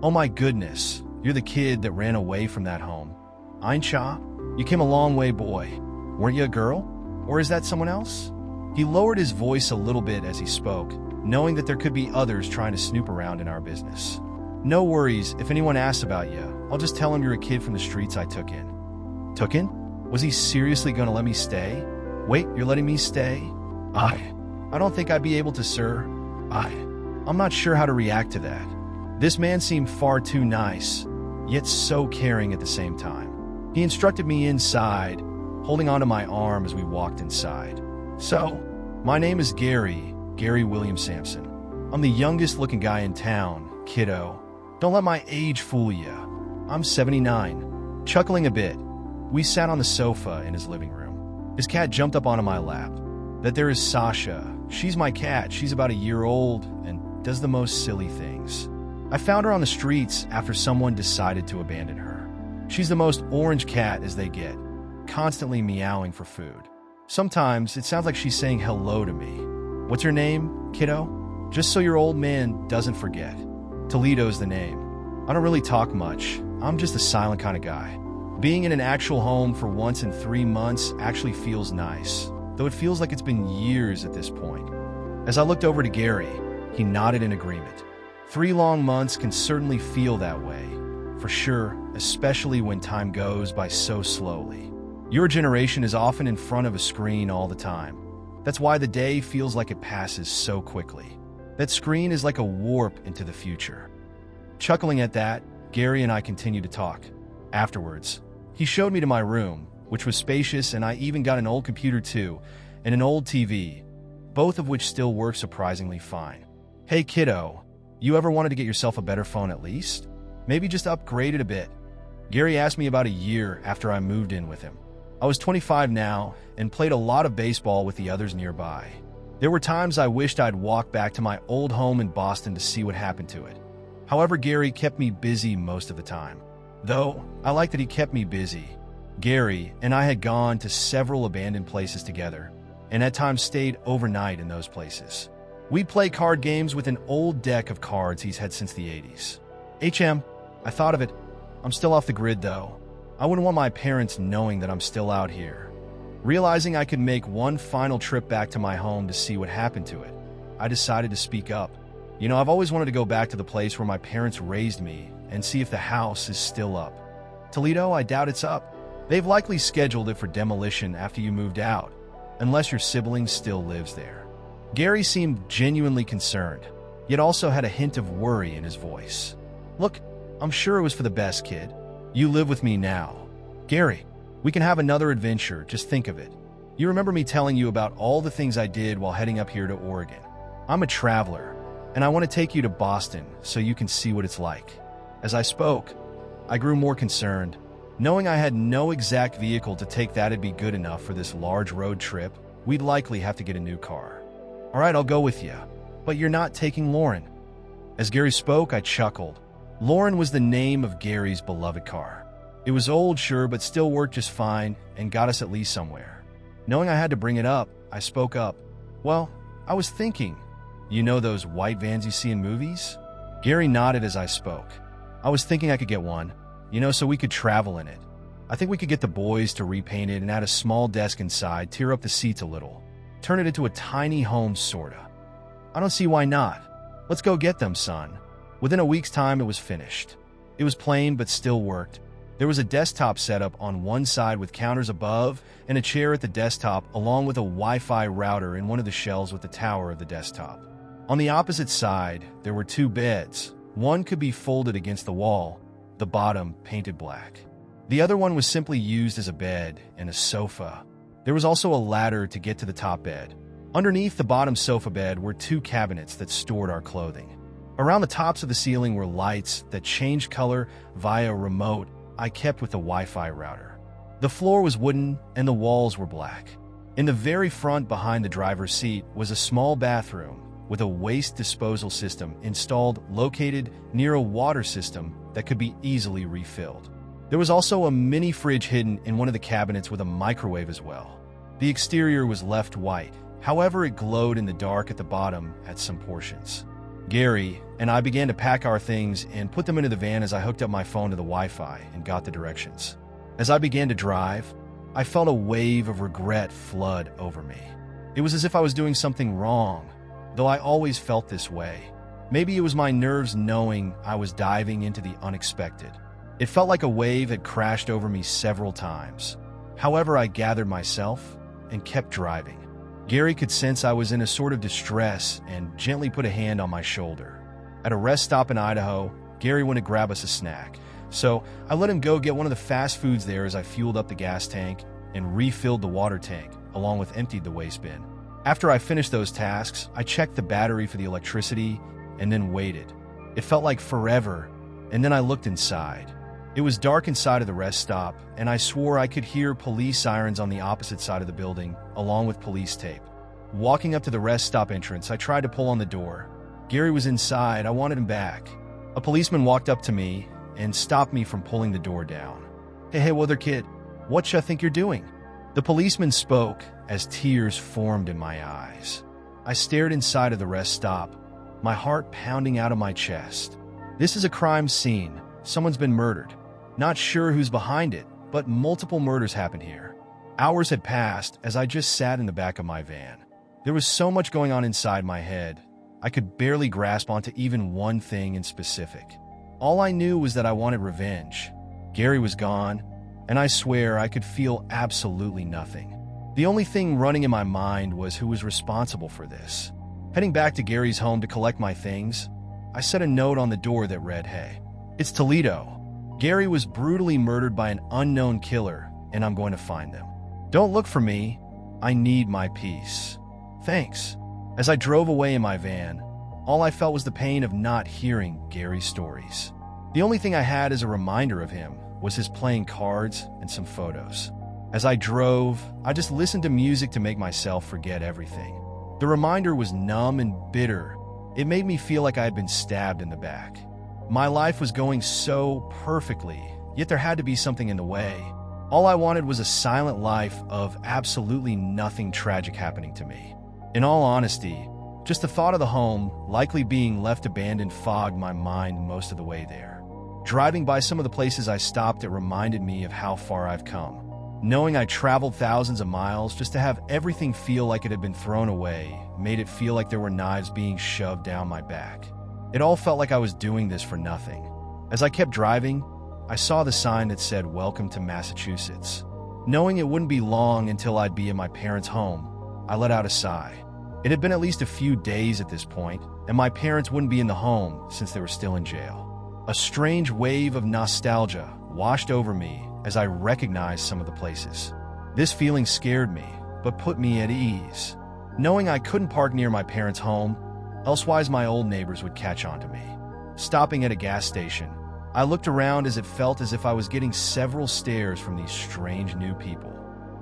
Oh my goodness. You're the kid that ran away from that home. Imxone, you came a long way, boy. Weren't you a girl? Or is that someone else? He lowered his voice a little bit as he spoke, knowing that there could be others trying to snoop around in our business. No worries, if anyone asks about you, I'll just tell them you're a kid from the streets I took in. Took in? Was he seriously going to let me stay? Wait, you're letting me stay? I don't think I'd be able to, sir. I'm not sure how to react to that. This man seemed far too nice, yet so caring at the same time. He instructed me inside, holding onto my arm as we walked inside. So, my name is Gary William Sampson. I'm the youngest looking guy in town, kiddo. Don't let my age fool you. I'm 79. Chuckling a bit, we sat on the sofa in his living room. His cat jumped up onto my lap. That there is Sasha. She's my cat. She's about a year old and does the most silly things. I found her on the streets after someone decided to abandon her. She's the most orange cat as they get, constantly meowing for food. Sometimes it sounds like she's saying hello to me. What's your name, kiddo? Just so your old man doesn't forget. Toledo's the name. I don't really talk much. I'm just a silent kind of guy. Being in an actual home for once in 3 months actually feels nice, though it feels like it's been years at this point. As I looked over to Gary, he nodded in agreement. 3 long months can certainly feel that way, for sure, especially when time goes by so slowly. Your generation is often in front of a screen all the time. That's why the day feels like it passes so quickly. That screen is like a warp into the future. Chuckling at that, Gary and I continued to talk. Afterwards, he showed me to my room, which was spacious, and I even got an old computer too, and an old TV, both of which still work surprisingly fine. Hey kiddo, you ever wanted to get yourself a better phone at least? Maybe just upgrade it a bit? Gary asked me about a year after I moved in with him. I was 25 now and played a lot of baseball with the others nearby. There were times I wished I'd walk back to my old home in Boston to see what happened to it. However, Gary kept me busy most of the time. Though, I like that he kept me busy. Gary and I had gone to several abandoned places together, and at times stayed overnight in those places. We'd play card games with an old deck of cards he's had since the 80s. I thought of it. I'm still off the grid though. I wouldn't want my parents knowing that I'm still out here. Realizing I could make one final trip back to my home to see what happened to it, I decided to speak up. I've always wanted to go back to the place where my parents raised me and see if the house is still up. Toledo, I doubt it's up. They've likely scheduled it for demolition after you moved out, unless your sibling still lives there. Gary seemed genuinely concerned, yet also had a hint of worry in his voice. Look, I'm sure it was for the best, kid. You live with me now. Gary, we can have another adventure, just think of it. You remember me telling you about all the things I did while heading up here to Oregon. I'm a traveler, and I want to take you to Boston so you can see what it's like. As I spoke, I grew more concerned. Knowing I had no exact vehicle to take that'd be good enough for this large road trip, we'd likely have to get a new car. All right, I'll go with you, but you're not taking Lauren. As Gary spoke, I chuckled. Lauren was the name of Gary's beloved car. It was old, sure, but still worked just fine and got us at least somewhere. Knowing I had to bring it up, I spoke up. Well, I was thinking, you know those white vans you see in movies? Gary nodded as I spoke. I was thinking I could get one, so we could travel in it. I think we could get the boys to repaint it and add a small desk inside, tear up the seats a little. Turn it into a tiny home, sorta. I don't see why not. Let's go get them, son. Within a week's time, it was finished. It was plain, but still worked. There was a desktop setup on one side with counters above and a chair at the desktop, along with a Wi-Fi router in one of the shelves with the tower of the desktop. On the opposite side, there were 2 beds. One could be folded against the wall, the bottom painted black. The other one was simply used as a bed and a sofa. There was also a ladder to get to the top bed. Underneath the bottom sofa bed were 2 cabinets that stored our clothing. Around the tops of the ceiling were lights that changed color via remote I kept with the Wi-Fi router. The floor was wooden and the walls were black. In the very front behind the driver's seat was a small bathroom with a waste disposal system installed located near a water system that could be easily refilled. There was also a mini fridge hidden in one of the cabinets with a microwave as well. The exterior was left white, however it glowed in the dark at the bottom at some portions. Gary and I began to pack our things and put them into the van as I hooked up my phone to the Wi-Fi and got the directions. As I began to drive, I felt a wave of regret flood over me. It was as if I was doing something wrong, though I always felt this way. Maybe it was my nerves knowing I was diving into the unexpected. It felt like a wave had crashed over me several times. However, I gathered myself and kept driving. Gary could sense I was in a sort of distress and gently put a hand on my shoulder. At a rest stop in Idaho, Gary went to grab us a snack. So I let him go get one of the fast foods there as I fueled up the gas tank and refilled the water tank, along with emptied the waste bin. After I finished those tasks, I checked the battery for the electricity and then waited. It felt like forever, and then I looked inside. It was dark inside of the rest stop, and I swore I could hear police sirens on the opposite side of the building, along with police tape. Walking up to the rest stop entrance, I tried to pull on the door. Gary was inside. I wanted him back. A policeman walked up to me and stopped me from pulling the door down. Hey, Wother kid, what you think you're doing?" The policeman spoke as tears formed in my eyes. I stared inside of the rest stop, my heart pounding out of my chest. This is a crime scene. Someone's been murdered. Not sure who's behind it, but multiple murders happened here. Hours had passed as I just sat in the back of my van. There was so much going on inside my head, I could barely grasp onto even one thing in specific. All I knew was that I wanted revenge. Gary was gone, and I swear I could feel absolutely nothing. The only thing running in my mind was who was responsible for this. Heading back to Gary's home to collect my things, I set a note on the door that read, "Hey, it's Toledo. Gary was brutally murdered by an unknown killer, and I'm going to find them. Don't look for me. I need my peace. Thanks." As I drove away in my van, all I felt was the pain of not hearing Gary's stories. The only thing I had as a reminder of him was his playing cards and some photos. As I drove, I just listened to music to make myself forget everything. The reminder was numb and bitter. It made me feel like I had been stabbed in the back. My life was going so perfectly, yet there had to be something in the way. All I wanted was a silent life of absolutely nothing tragic happening to me. In all honesty, just the thought of the home likely being left abandoned fogged my mind most of the way there. Driving by some of the places I stopped, it reminded me of how far I've come. Knowing I traveled thousands of miles just to have everything feel like it had been thrown away made it feel like there were knives being shoved down my back. It all felt like I was doing this for nothing. As I kept driving, I saw the sign that said, "Welcome to Massachusetts." Knowing it wouldn't be long until I'd be in my parents' home, I let out a sigh. It had been at least a few days at this point, and my parents wouldn't be in the home since they were still in jail. A strange wave of nostalgia washed over me as I recognized some of the places. This feeling scared me, but put me at ease. Knowing I couldn't park near my parents' home, elsewise my old neighbors would catch on to me. Stopping at a gas station, I looked around as it felt as if I was getting several stares from these strange new people.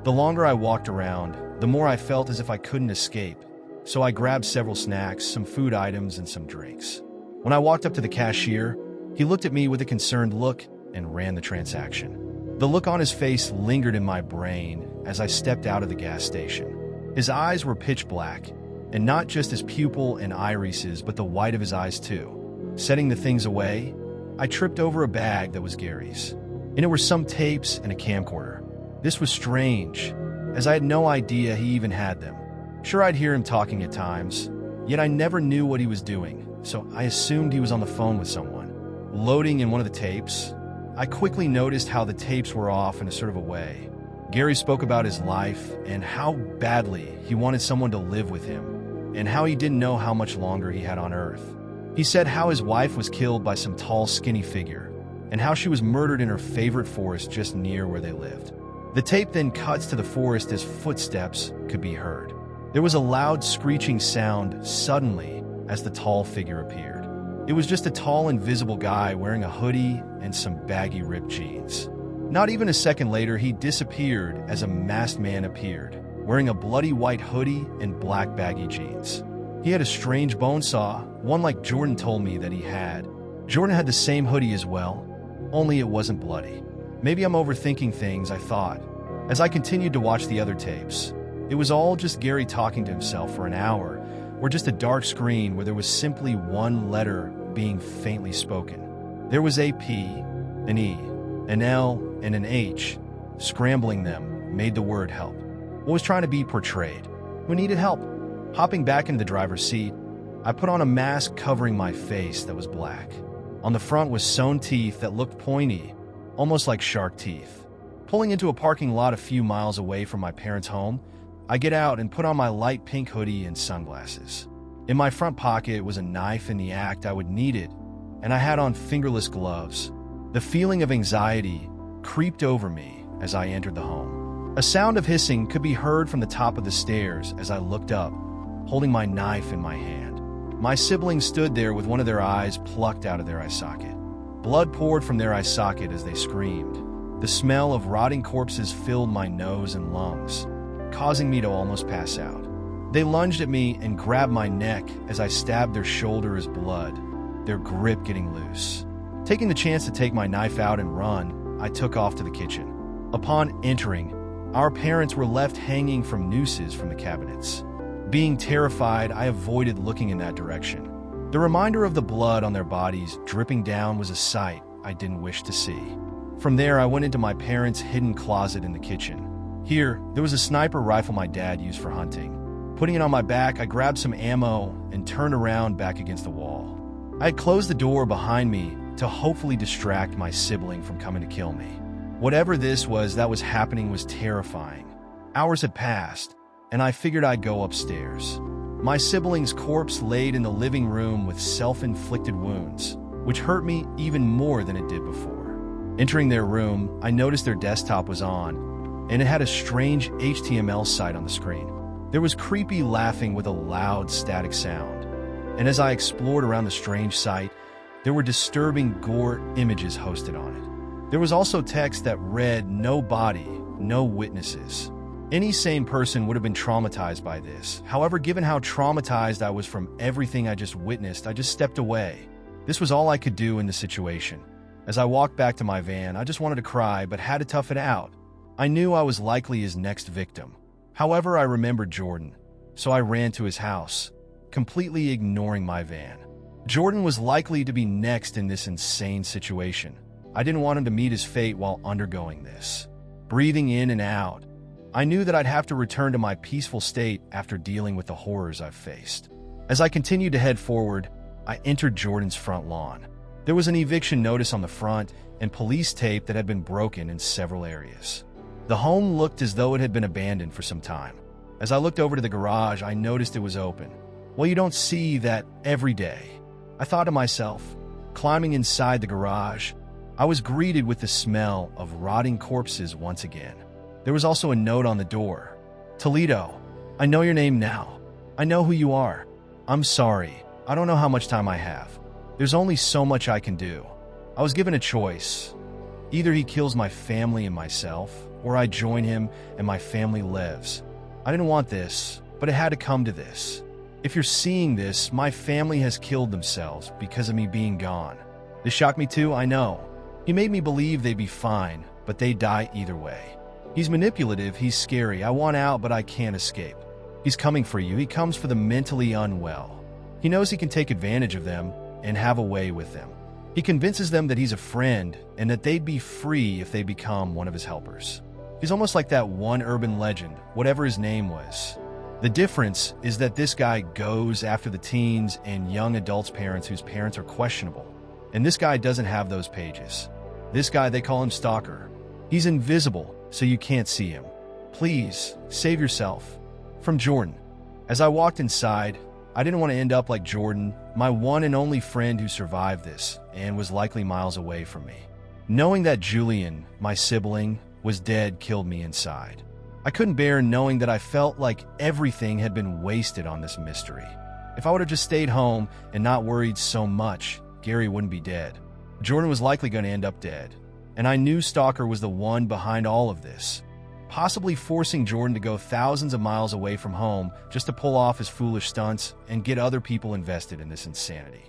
The longer I walked around, the more I felt as if I couldn't escape, so I grabbed several snacks, some food items, and some drinks. When I walked up to the cashier, he looked at me with a concerned look and ran the transaction. The look on his face lingered in my brain as I stepped out of the gas station. His eyes were pitch black, and not just his pupil and irises, but the white of his eyes too. Setting the things away, I tripped over a bag that was Gary's. In it were some tapes and a camcorder. This was strange, as I had no idea he even had them. Sure, I'd hear him talking at times, yet I never knew what he was doing, so I assumed he was on the phone with someone. Loading in one of the tapes, I quickly noticed how the tapes were off in a sort of a way. Gary spoke about his life and how badly he wanted someone to live with him, and how he didn't know how much longer he had on Earth. He said how his wife was killed by some tall, skinny figure, and how she was murdered in her favorite forest just near where they lived. The tape then cuts to the forest as footsteps could be heard. There was a loud screeching sound suddenly as the tall figure appeared. It was just a tall, invisible guy wearing a hoodie and some baggy ripped jeans. Not even a second later, he disappeared as a masked man appeared, wearing a bloody white hoodie and black baggy jeans. He had a strange bone saw, one like Jordan told me that he had. Jordan had the same hoodie as well, only it wasn't bloody. Maybe I'm overthinking things, I thought. As I continued to watch the other tapes, it was all just Gary talking to himself for an hour, or just a dark screen where there was simply one letter being faintly spoken. There was a P, an E, an L, and an H. Scrambling them made the word help. What was trying to be portrayed? Who needed help? Hopping back into the driver's seat, I put on a mask covering my face that was black. On the front was sewn teeth that looked pointy, almost like shark teeth. Pulling into a parking lot a few miles away from my parents' home, I get out and put on my light pink hoodie and sunglasses. In my front pocket was a knife in the act I would need it, and I had on fingerless gloves. The feeling of anxiety creeped over me as I entered the home. A sound of hissing could be heard from the top of the stairs as I looked up, holding my knife in my hand. My siblings stood there with one of their eyes plucked out of their eye socket. Blood poured from their eye socket as they screamed. The smell of rotting corpses filled my nose and lungs, causing me to almost pass out. They lunged at me and grabbed my neck as I stabbed their shoulder as blood, their grip getting loose. Taking the chance to take my knife out and run, I took off to the kitchen. Upon entering, our parents were left hanging from nooses from the cabinets. Being terrified, I avoided looking in that direction. The reminder of the blood on their bodies dripping down was a sight I didn't wish to see. From there, I went into my parents' hidden closet in the kitchen. Here, there was a sniper rifle my dad used for hunting. Putting it on my back, I grabbed some ammo and turned around back against the wall. I had closed the door behind me to hopefully distract my sibling from coming to kill me. Whatever this was that was happening was terrifying. Hours had passed, and I figured I'd go upstairs. My sibling's corpse laid in the living room with self-inflicted wounds, which hurt me even more than it did before. Entering their room, I noticed their desktop was on, and it had a strange HTML site on the screen. There was creepy laughing with a loud static sound, and as I explored around the strange site, there were disturbing gore images hosted on it. There was also text that read, "No body, no witnesses." Any sane person would have been traumatized by this. However, given how traumatized I was from everything I just witnessed, I just stepped away. This was all I could do in the situation. As I walked back to my van, I just wanted to cry, but had to tough it out. I knew I was likely his next victim. However, I remembered Jordan, so I ran to his house, completely ignoring my van. Jordan was likely to be next in this insane situation. I didn't want him to meet his fate while undergoing this. Breathing in and out, I knew that I'd have to return to my peaceful state after dealing with the horrors I've faced. As I continued to head forward, I entered Jordan's front lawn. There was an eviction notice on the front and police tape that had been broken in several areas. The home looked as though it had been abandoned for some time. As I looked over to the garage, I noticed it was open. Well, you don't see that every day. I thought to myself. Climbing inside the garage, I was greeted with the smell of rotting corpses once again. There was also a note on the door. "Toledo, I know your name now. I know who you are. I'm sorry. I don't know how much time I have. There's only so much I can do." I was given a choice. Either he kills my family and myself, or I join him and my family lives. I didn't want this, but it had to come to this. If you're seeing this, my family has killed themselves because of me being gone. This shocked me too, I know. He made me believe they'd be fine, but they'd die either way. He's manipulative, he's scary. I want out, but I can't escape. He's coming for you. He comes for the mentally unwell. He knows he can take advantage of them and have a way with them. He convinces them that he's a friend and that they'd be free if they become one of his helpers. He's almost like that one urban legend, whatever his name was. The difference is that this guy goes after the teens and young adults' parents whose parents are questionable. And this guy doesn't have those pages. This guy, they call him Stalker. He's invisible, so you can't see him. Please, save yourself. From Jordan. As I walked inside, I didn't want to end up like Jordan, my one and only friend who survived this and was likely miles away from me. Knowing that Julian, my sibling, was dead killed me inside. I couldn't bear knowing that I felt like everything had been wasted on this mystery. If I would have just stayed home and not worried so much, Gary wouldn't be dead. Jordan was likely going to end up dead. And I knew Stalker was the one behind all of this, possibly forcing Jordan to go thousands of miles away from home just to pull off his foolish stunts and get other people invested in this insanity.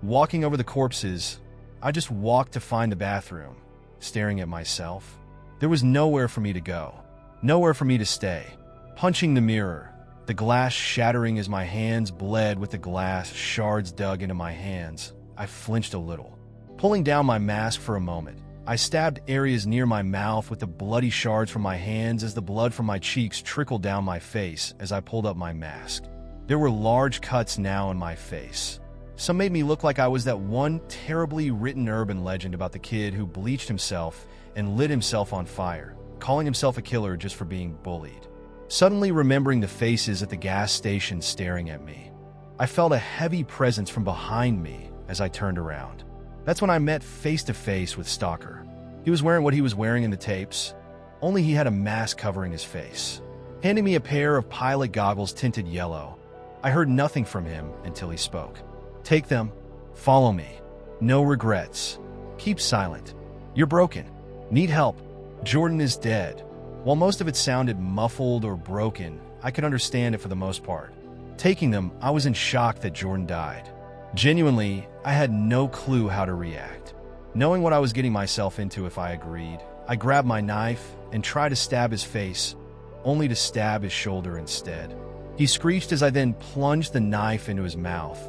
Walking over the corpses, I just walked to find the bathroom, staring at myself. There was nowhere for me to go, nowhere for me to stay. Punching the mirror, the glass shattering as my hands bled with the glass shards dug into my hands, I flinched a little. Pulling down my mask for a moment, I stabbed areas near my mouth with the bloody shards from my hands as the blood from my cheeks trickled down my face as I pulled up my mask. There were large cuts now in my face. Some made me look like I was that one terribly written urban legend about the kid who bleached himself and lit himself on fire, calling himself a killer just for being bullied. Suddenly remembering the faces at the gas station staring at me, I felt a heavy presence from behind me as I turned around. That's when I met face to face with Stalker. He was wearing what he was wearing in the tapes, only he had a mask covering his face. Handing me a pair of pilot goggles tinted yellow, I heard nothing from him until he spoke. "Take them. Follow me. No regrets. Keep silent. You're broken. Need help. Jordan is dead." While most of it sounded muffled or broken, I could understand it for the most part. Taking them, I was in shock that Jordan died. Genuinely, I had no clue how to react. Knowing what I was getting myself into if I agreed, I grabbed my knife and tried to stab his face, only to stab his shoulder instead. He screeched as I then plunged the knife into his mouth,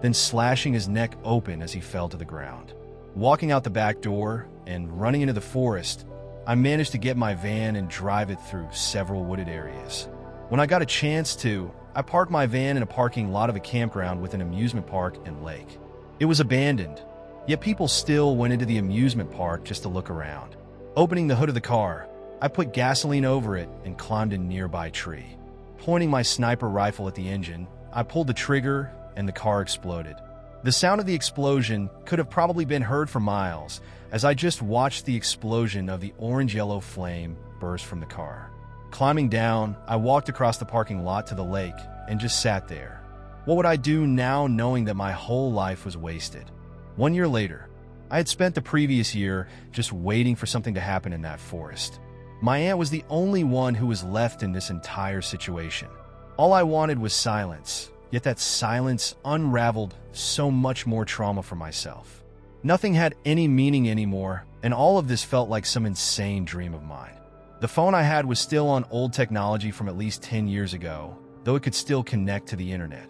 then slashing his neck open as he fell to the ground. Walking out the back door and running into the forest, I managed to get my van and drive it through several wooded areas. When I got a chance to, I parked my van in a parking lot of a campground with an amusement park and lake. It was abandoned, yet people still went into the amusement park just to look around. Opening the hood of the car, I put gasoline over it and climbed a nearby tree. Pointing my sniper rifle at the engine, I pulled the trigger and the car exploded. The sound of the explosion could have probably been heard for miles as I just watched the explosion of the orange-yellow flame burst from the car. Climbing down, I walked across the parking lot to the lake and just sat there. What would I do now knowing that my whole life was wasted? 1 year later, I had spent the previous year just waiting for something to happen in that forest. My aunt was the only one who was left in this entire situation. All I wanted was silence, yet that silence unraveled so much more trauma for myself. Nothing had any meaning anymore, and all of this felt like some insane dream of mine. The phone I had was still on old technology from at least 10 years ago, though it could still connect to the internet.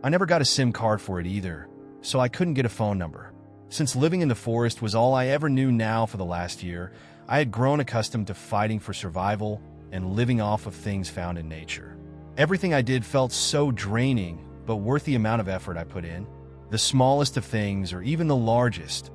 I never got a SIM card for it either, so I couldn't get a phone number. Since living in the forest was all I ever knew now for the last year, I had grown accustomed to fighting for survival and living off of things found in nature. Everything I did felt so draining, but worth the amount of effort I put in. The smallest of things, or even the largest,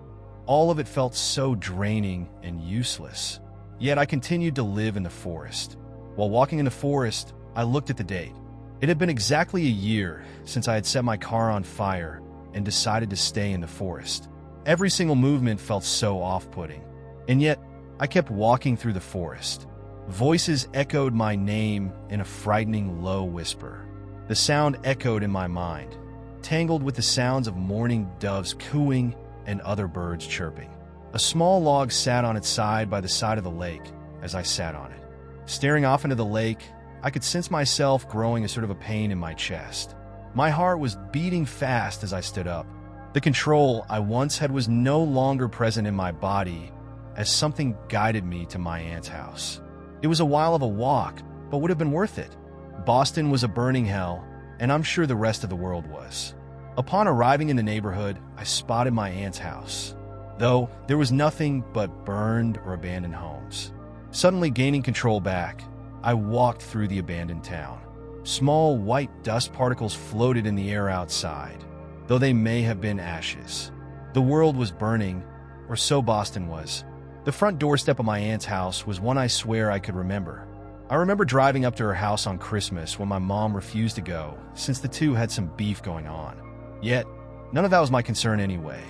all of it felt so draining and useless. Yet I continued to live in the forest. While walking in the forest, I looked at the date. It had been exactly a year since I had set my car on fire and decided to stay in the forest. Every single movement felt so off-putting, and yet I kept walking through the forest. Voices echoed my name in a frightening low whisper. The sound echoed in my mind, tangled with the sounds of mourning doves cooing and other birds chirping. A small log sat on its side by the side of the lake as I sat on it. Staring off into the lake, I could sense myself growing a sort of a pain in my chest. My heart was beating fast as I stood up. The control I once had was no longer present in my body as something guided me to my aunt's house. It was a while of a walk, but would have been worth it. Boston was a burning hell, and I'm sure the rest of the world was. Upon arriving in the neighborhood, I spotted my aunt's house, though there was nothing but burned or abandoned homes. Suddenly gaining control back, I walked through the abandoned town. Small white dust particles floated in the air outside, though they may have been ashes. The world was burning, or so Boston was. The front doorstep of my aunt's house was one I swear I could remember. I remember driving up to her house on Christmas when my mom refused to go, since the two had some beef going on. Yet, none of that was my concern anyway.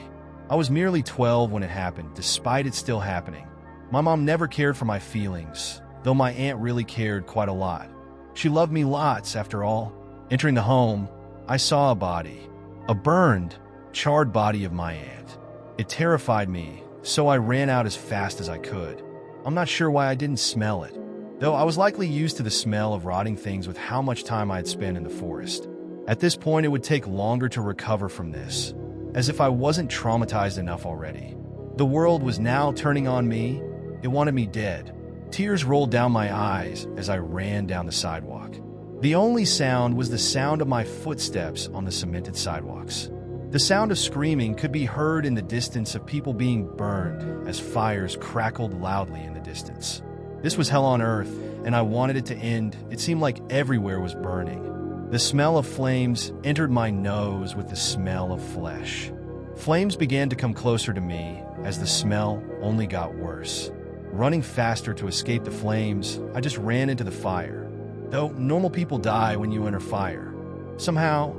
I was merely 12 when it happened, despite it still happening. My mom never cared for my feelings, though my aunt really cared quite a lot. She loved me lots, after all. Entering the home, I saw a body. A burned, charred body of my aunt. It terrified me, so I ran out as fast as I could. I'm not sure why I didn't smell it, though I was likely used to the smell of rotting things with how much time I had spent in the forest. At this point, it would take longer to recover from this, as if I wasn't traumatized enough already. The world was now turning on me. It wanted me dead. Tears rolled down my eyes as I ran down the sidewalk. The only sound was the sound of my footsteps on the cemented sidewalks. The sound of screaming could be heard in the distance of people being burned as fires crackled loudly in the distance. This was hell on earth, and I wanted it to end. It seemed like everywhere was burning. The smell of flames entered my nose with the smell of flesh. Flames began to come closer to me as the smell only got worse. Running faster to escape the flames, I just ran into the fire. Though normal people die when you enter fire, somehow,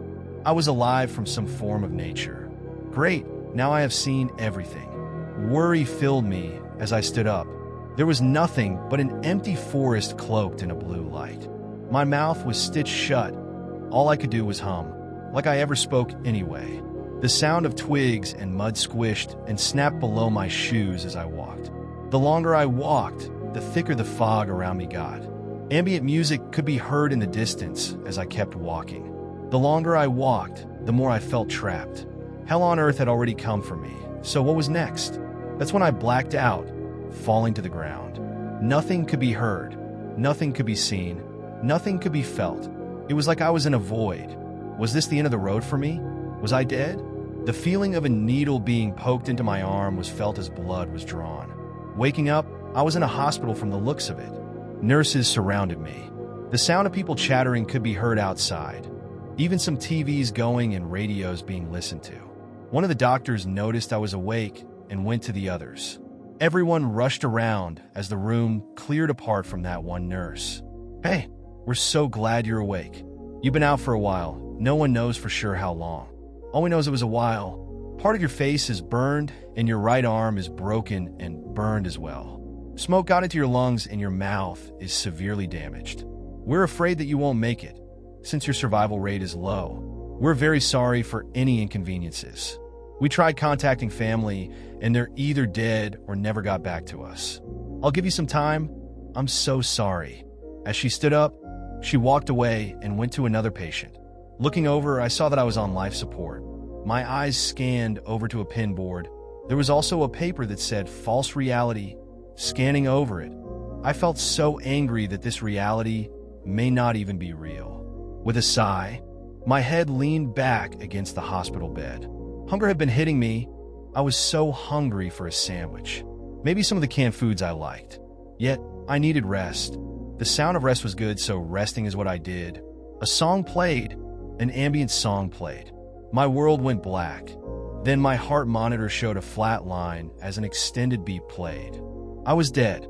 I was alive from some form of nature. Great, now I have seen everything. Worry filled me as I stood up. There was nothing but an empty forest cloaked in a blue light. My mouth was stitched shut. All I could do was hum, like I ever spoke anyway. The sound of twigs and mud squished and snapped below my shoes as I walked. The longer I walked, the thicker the fog around me got. Ambient music could be heard in the distance as I kept walking. The longer I walked, the more I felt trapped. Hell on earth had already come for me, so what was next? That's when I blacked out, falling to the ground. Nothing could be heard, nothing could be seen, nothing could be felt. It was like I was in a void. Was this the end of the road for me? Was I dead? The feeling of a needle being poked into my arm was felt as blood was drawn. Waking up, I was in a hospital from the looks of it. Nurses surrounded me. The sound of people chattering could be heard outside. Even some TVs going and radios being listened to. One of the doctors noticed I was awake and went to the others. Everyone rushed around as the room cleared apart from that one nurse. "Hey, we're so glad you're awake. You've been out for a while. No one knows for sure how long. All we know is it was a while. Part of your face is burned and your right arm is broken and burned as well. Smoke got into your lungs and your mouth is severely damaged. We're afraid that you won't make it, since your survival rate is low. We're very sorry for any inconveniences. We tried contacting family, and they're either dead or never got back to us. I'll give you some time. I'm so sorry." As she stood up, she walked away and went to another patient. Looking over, I saw that I was on life support. My eyes scanned over to a pin board. There was also a paper that said "false reality." Scanning over it, I felt so angry that this reality may not even be real. With a sigh, my head leaned back against the hospital bed. Hunger had been hitting me. I was so hungry for a sandwich. Maybe some of the canned foods I liked. Yet, I needed rest. The sound of rest was good, so resting is what I did. A song played. An ambient song played. My world went black. Then my heart monitor showed a flat line as an extended beat played. I was dead.